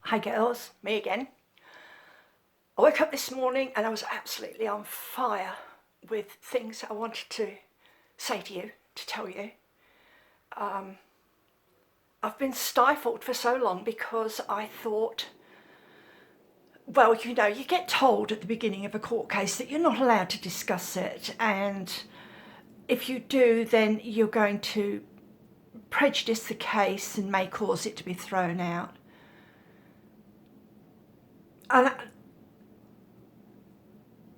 Hi girls, me again. I woke up this morning and I was absolutely on fire with things I wanted to say to you, to tell you. I've been stifled for so long because I thought, well, you know, you get told at the beginning of a court case that you're not allowed to discuss it, and if you do, then you're going to prejudice the case and may cause it to be thrown out. And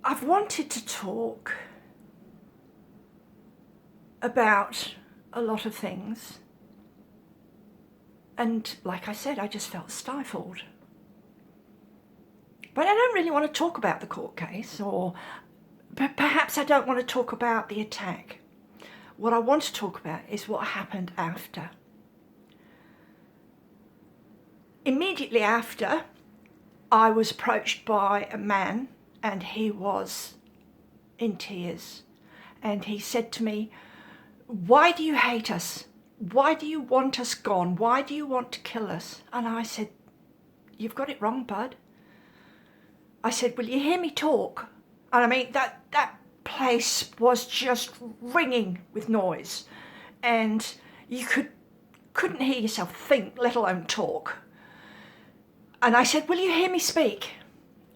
I've wanted to talk about a lot of things, and like I said, I just felt stifled. But I don't really want to talk about the court case, or perhaps I don't want to talk about the attack. What I want to talk about is what happened after. Immediately after, I was approached by a man, and he was in tears, and he said to me, "Why do you hate us? Why do you want us gone? Why do you want to kill us?" And I said, "You've got it wrong, bud." I said, "Will you hear me talk?" And I mean, that place was just ringing with noise, and you couldn't hear yourself think, let alone talk. And I said, "Will you hear me speak?"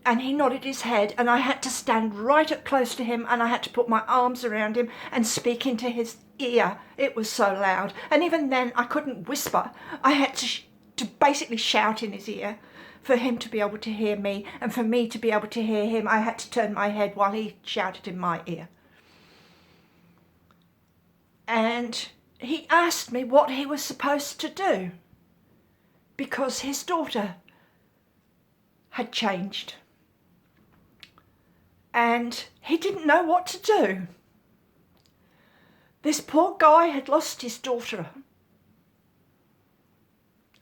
And he nodded his head, and I had to stand right up close to him, and I had to put my arms around him and speak into his ear. It was so loud. And even then, I couldn't whisper. I had to basically shout in his ear for him to be able to hear me, and for me to be able to hear him. I had to turn my head while he shouted in my ear. And he asked me what he was supposed to do, because his daughter had changed. And he didn't know what to do. This poor guy had lost his daughter.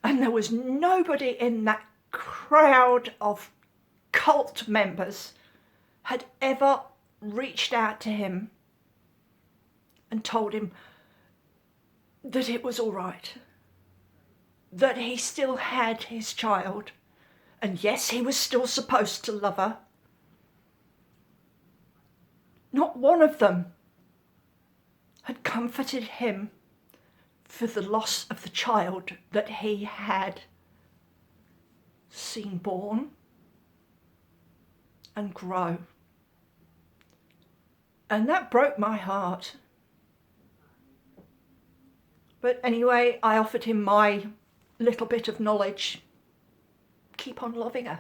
And there was nobody in that crowd of cult members had ever reached out to him and told him that it was all right, that he still had his child, and yes, he was still supposed to love her. Not one of them had comforted him for the loss of the child that he had seen born and grow. And that broke my heart. But anyway, I offered him my little bit of knowledge. Keep on loving her.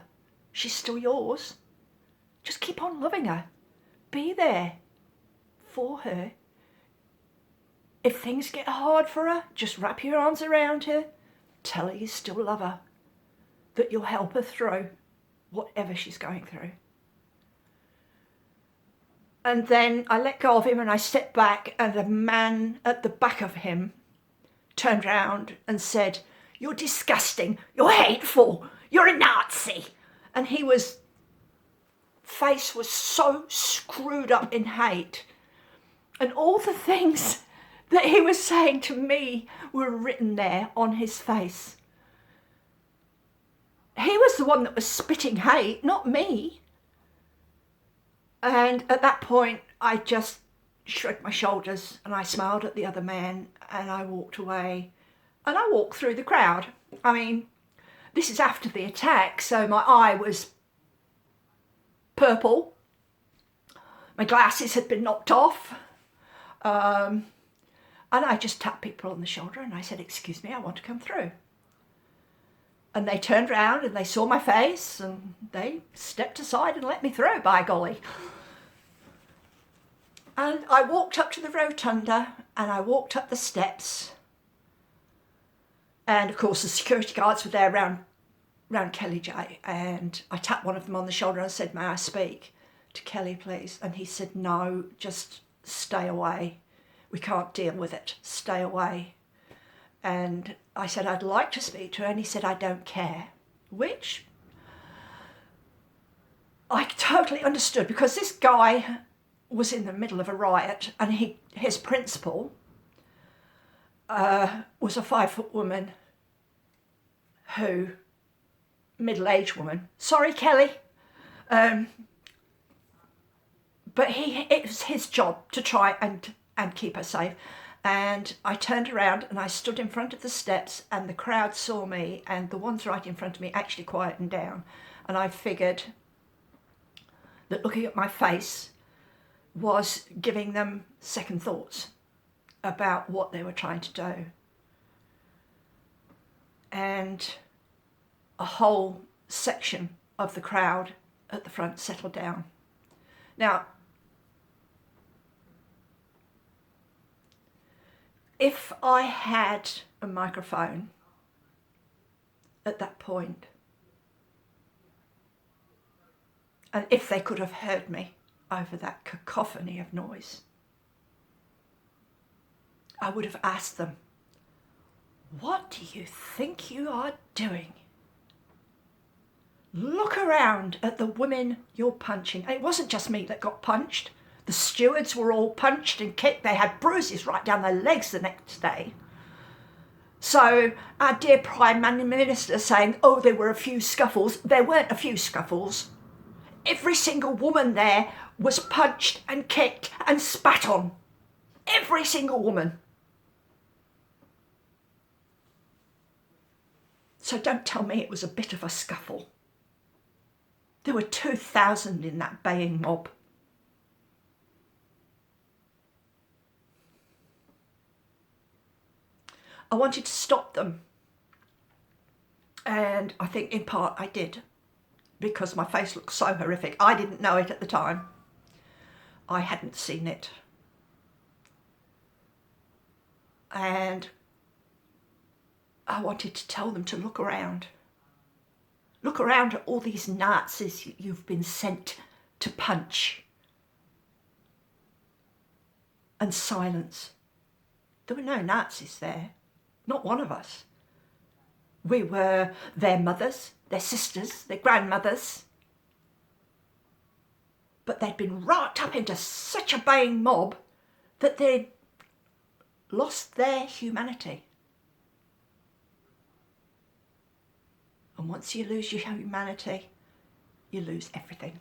She's still yours. Just keep on loving her. Be there for her. If things get hard for her, just wrap your arms around her. Tell her you still love her. That you'll help her through whatever she's going through. And then I let go of him and I stepped back, and a man at the back of him turned round and said, "You're disgusting. You're hateful. You're a Nazi." And his face was so screwed up in hate. And all the things that he was saying to me were written there on his face. He was the one that was spitting hate, not me. And at that point, I just shrugged my shoulders and I smiled at the other man and I walked away. And I walked through the crowd. I mean, this is after the attack, so my eye was purple. My glasses had been knocked off. And I just tapped people on the shoulder and I said, "Excuse me, I want to come through." And they turned around and they saw my face and they stepped aside and let me through, by golly. And I walked up to the rotunda and I walked up the steps. And of course the security guards were there around Kelly J. And I tapped one of them on the shoulder and I said, "May I speak to Kelly, please?" And he said, "No, just stay away. We can't deal with it. Stay away." And I said, "I'd like to speak to her." And he said, "I don't care." Which I totally understood, because this guy was in the middle of a riot, and his principal was a 5-foot woman who middle-aged woman. Sorry, Kelly. But it was his job to try and keep her safe. And I turned around and I stood in front of the steps, and the crowd saw me, and the ones right in front of me actually quietened down. And I figured that looking at my face was giving them second thoughts about what they were trying to do. And a whole section of the crowd at the front settled down. Now, if I had a microphone at that point, and if they could have heard me over that cacophony of noise, I would have asked them, what do you think you are doing? Look around at the women you're punching. And it wasn't just me that got punched. The stewards were all punched and kicked. They had bruises right down their legs the next day. So our dear Prime Minister saying, oh, there were a few scuffles. There weren't a few scuffles. Every single woman there was punched and kicked and spat on. Every single woman. So don't tell me it was a bit of a scuffle. There were 2,000 in that baying mob. I wanted to stop them. And I think in part I did, because my face looked so horrific. I didn't know it at the time. I hadn't seen it. And I wanted to tell them to look around. Look around at all these Nazis you've been sent to punch. And silence. There were no Nazis there. Not one of us. We were their mothers, their sisters, their grandmothers. But they'd been wrapped up into such a baying mob that they'd lost their humanity. And once you lose your humanity, you lose everything.